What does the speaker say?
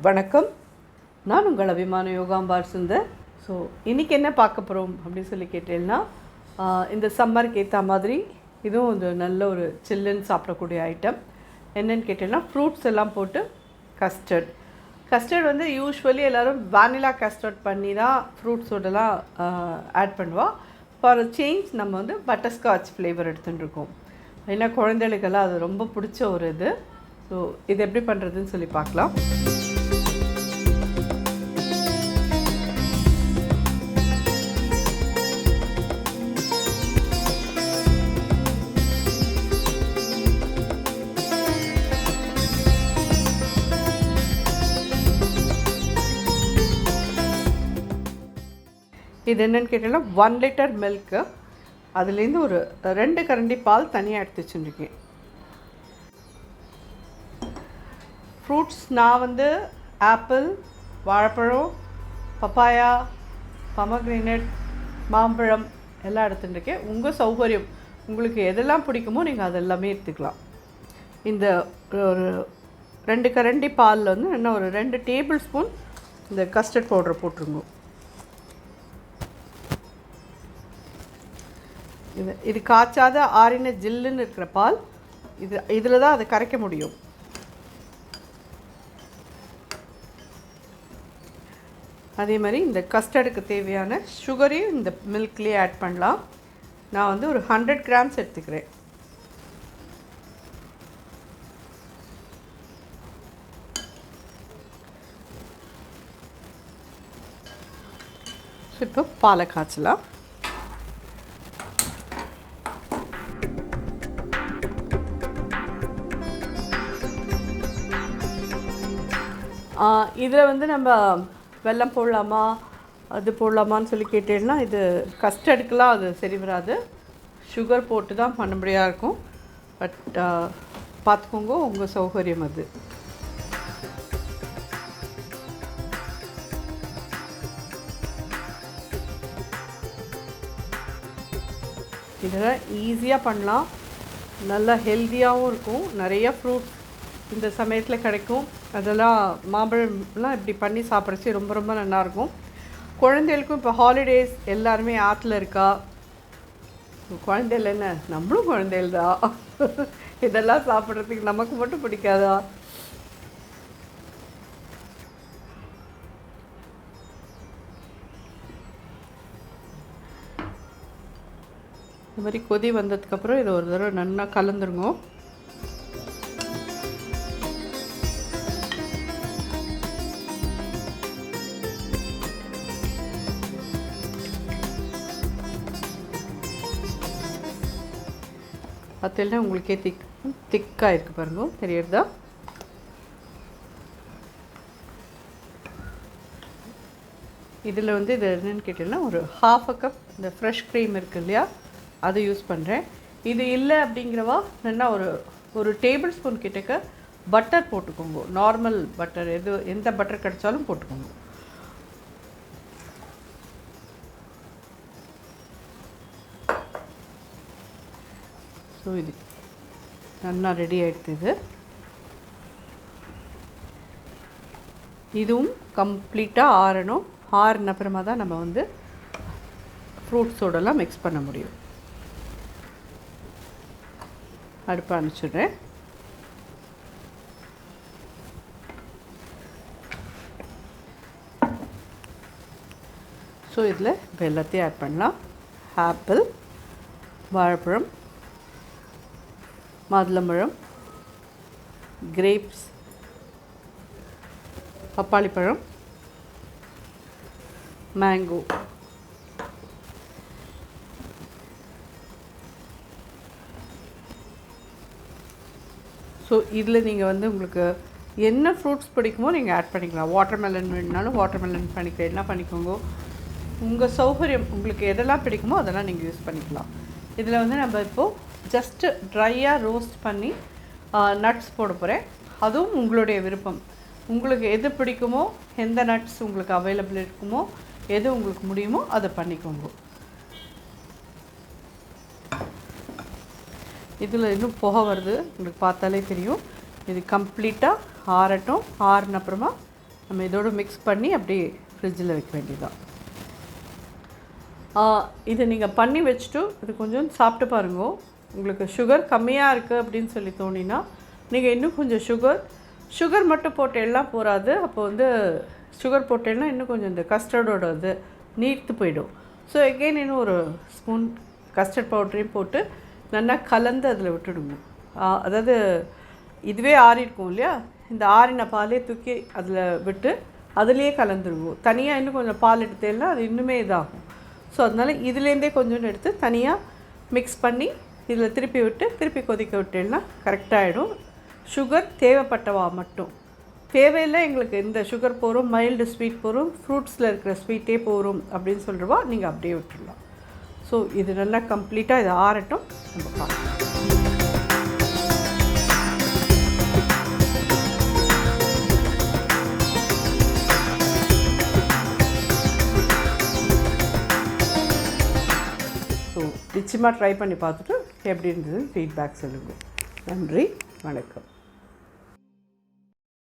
வணக்கம், நான் உங்கள் அபிமான யோகாம்பால் சுந்தர். ஸோ இன்றைக்கி என்ன பார்க்க போகிறோம் அப்படின்னு சொல்லி கேட்டேன்னா, இந்த சம்மருக்கு ஏற்ற மாதிரி இதுவும் ஒரு நல்ல ஒரு சில்லுன்னு சாப்பிடக்கூடிய ஐட்டம். என்னென்னு கேட்டேன்னா, ஃப்ரூட்ஸ் எல்லாம் போட்டு கஸ்டர்ட் வந்து யூஸ்வலி எல்லோரும் வானிலா கஸ்டர்ட் பண்ணி தான் ஃப்ரூட்ஸோடலாம் ஆட் பண்ணுவாள். ஃபார் சேஞ்ச் நம்ம வந்து பட்டர்ஸ்காட்ச் ஃப்ளேவர் எடுத்துகிட்டுருக்கோம். ஏன்னா குழந்தைகளுக்கெல்லாம் அது ரொம்ப பிடிச்ச ஒரு இது. ஸோ இது எப்படி பண்ணுறதுன்னு சொல்லி பார்க்கலாம். இது என்னென்னு கேட்டீங்கன்னா, 1 லிட்டர் மில்க்கு, அதுலேருந்து ஒரு 2 கரண்டி பால் தனியாக எடுத்து வச்சுருக்கேன். ஃப்ரூட்ஸ் நான் வந்து ஆப்பிள், வாழைப்பழம், பப்பாயா, பொமக்ரானேட், மாம்பழம் எல்லாம் எடுத்துட்டுருக்கேன். உங்கள் சௌகரியம், உங்களுக்கு எதெல்லாம் பிடிக்குமோ நீங்கள் அதெல்லாமே எடுத்துக்கலாம். இந்த ஒரு 2 கரண்டி பாலில் வந்து என்ன ஒரு 2 டேபிள் ஸ்பூன் இந்த கஸ்டர்ட் பவுடரை போட்டுருங்க. இது காய்ச்சாத ஆறின ஜில்லுன்னு இருக்கிற பால். இதில் தான் அதை கரைக்க முடியும். அதே மாதிரி இந்த கஸ்டர்டுக்கு தேவையான சுகரையும் இந்த மில்க்லேயே ஆட் பண்ணலாம். நான் வந்து ஒரு 100 கிராம்ஸ் எடுத்துக்கிறேன். இப்போ பாலை காய்ச்சலாம். இதில் வந்து நம்ம வெல்லம் போடலாமா அது போடலாமான்னு சொல்லி கேட்டேன்னா, இது கஸ்டர்டுக்கெலாம் அது சரி வராது. சுகர் போட்டு தான் பண்ணும்படியாக இருக்கும். பட் பார்த்துக்கோங்க, உங்கள் சௌகரியம் அது. இதெல்லாம் ஈஸியாக பண்ணலாம், நல்லா ஹெல்த்தியாகவும் இருக்கும். நிறைய ஃப்ரூட் இந்த சமயத்தில் கிடைக்கும். அதெல்லாம் மாம்பழம்லாம் இப்படி பண்ணி சாப்பிட்றச்சு ரொம்ப ரொம்ப நல்லாயிருக்கும். குழந்தைகளுக்கும் இப்போ ஹாலிடேஸ் எல்லாருமே ஆற்றுல இருக்கா. குழந்தைகள் என்ன, நம்மளும் குழந்தைகள் தான். இதெல்லாம் சாப்பிட்றதுக்கு நமக்கு மட்டும் பிடிக்காதா? இந்த மாதிரி கொதி வந்ததுக்கப்புறம் இதை ஒரு தடவை நல்லா கலந்துருங்க. பார்த்தீங்கன்னா உங்களுக்கே திக்காக இருக்குது பாருங்க, தெரியுறதா? இதில் வந்து இது என்னென்னு கேட்டிங்கன்னா, ஒரு 1/2 கப் இந்த ஃப்ரெஷ் க்ரீம் இருக்குது இல்லையா, அதை யூஸ் பண்ணுறேன். இது இல்லை அப்படிங்கிறவா என்ன ஒரு டேபிள் ஸ்பூன் கிட்டக்க பட்டர் போட்டுக்கோங்க. நார்மல் பட்டர், எந்த பட்டர் கிடைச்சாலும் போட்டுக்கோங்க. ஸோ இது நல்லா ரெடி ஆகிடுது. இதுவும் கம்ப்ளீட்டாக ஆறணும். ஆறின அப்புறமா தான் நம்ம வந்து ஃப்ரூட்ஸோடலாம் மிக்ஸ் பண்ண முடியும். அடுப்பை அனுப்பிச்சிடுறேன். ஸோ இதில் இப்போ எல்லாத்தையும் ஆட் பண்ணலாம். ஆப்பிள், வாழைப்பழம், மாதுளம்பழம், கிரேப்ஸ், பப்பாளி பழம், மேங்கோ. ஸோ இதில் நீங்கள் வந்து உங்களுக்கு என்ன ஃப்ரூட்ஸ் பிடிக்குமோ நீங்கள் ஆட் பண்ணிக்கலாம். வாட்டர்மெலன் வேணுனாலும் வாட்டர்மெலன் பண்ணிக்கலாம், பண்ணிக்கோங்க. உங்கள் சௌகரியம், உங்களுக்கு எதெல்லாம் பிடிக்குமோ அதெல்லாம் நீங்கள் யூஸ் பண்ணிக்கலாம். இதில் வந்து நம்ம இப்போது ஜஸ்ட்டு ட்ரையாக ரோஸ்ட் பண்ணி நட்ஸ் போட போகிறேன். அதுவும் உங்களுடைய விருப்பம். உங்களுக்கு எது பிடிக்குமோ, எந்த நட்ஸ் உங்களுக்கு அவைலபிள் இருக்குமோ, எது உங்களுக்கு முடியுமோ அதை பண்ணிக்கோங்க. இதில் இன்னும் புகை வருது, உங்களுக்கு பார்த்தாலே தெரியும். இது கம்ப்ளீட்டாக ஆறட்டும். ஆறின அப்புறமா நம்ம இதோடு மிக்ஸ் பண்ணி அப்படியே ஃப்ரிட்ஜில் வைக்க வேண்டியதுதான். இதை நீங்கள் பண்ணி வச்சுட்டு இது கொஞ்சம் சாப்பிட்டு பாருங்க. உங்களுக்கு சுகர் கம்மியாக இருக்குது அப்படின்னு சொல்லி தோணினா நீங்கள் இன்னும் கொஞ்சம் சுகர் மட்டும் போட்டேலாம் போகாது. அப்போ வந்து சுகர் போட்டேன்னா இன்னும் கொஞ்சம் இந்த கஸ்டர்டோட இது நீர்த்து போயிடும். ஸோ எகெயின் இன்னும் ஒரு ஸ்பூன் கஸ்டர்ட் பவுடரையும் போட்டு நல்லா கலந்து அதில் விட்டுடுங்க. அதாவது இதுவே ஆறிருக்கும் இல்லையா, இந்த ஆறின பாலே தூக்கி அதில் விட்டு அதுலேயே கலந்துருவோம். தனியாக இன்னும் கொஞ்சம் பால் எடுத்தேன்னா அது இன்னுமே இதாகும். ஸோ அதனால் இதுலேருந்தே கொஞ்சோண்டு எடுத்து தனியாக மிக்ஸ் பண்ணி இதில் திருப்பி விட்டு திருப்பி கொதிக்க விட்டேன்னா கரெக்டாகிடும். சுகர் தேவைப்பட்டவா மட்டும், தேவையில்லை எங்களுக்கு இந்த சுகர் போகிறோம், மைல்டு ஸ்வீட் போகிறோம், ஃப்ரூட்ஸில் இருக்கிற ஸ்வீட்டே போகிறோம் அப்படின்னு சொல்கிறவா நீங்கள் அப்படியே விட்டுடலாம். ஸோ இது நல்லா கம்ப்ளீட்டாக இது ஆறட்டும். நம்ம பார்க்கலாம். ஸோ நிச்சயமாக ட்ரை பண்ணி பார்த்துட்டு எப்படி இருந்ததுன்னு ஃபீட்பேக் சொல்லுங்கள். நன்றி, வணக்கம்.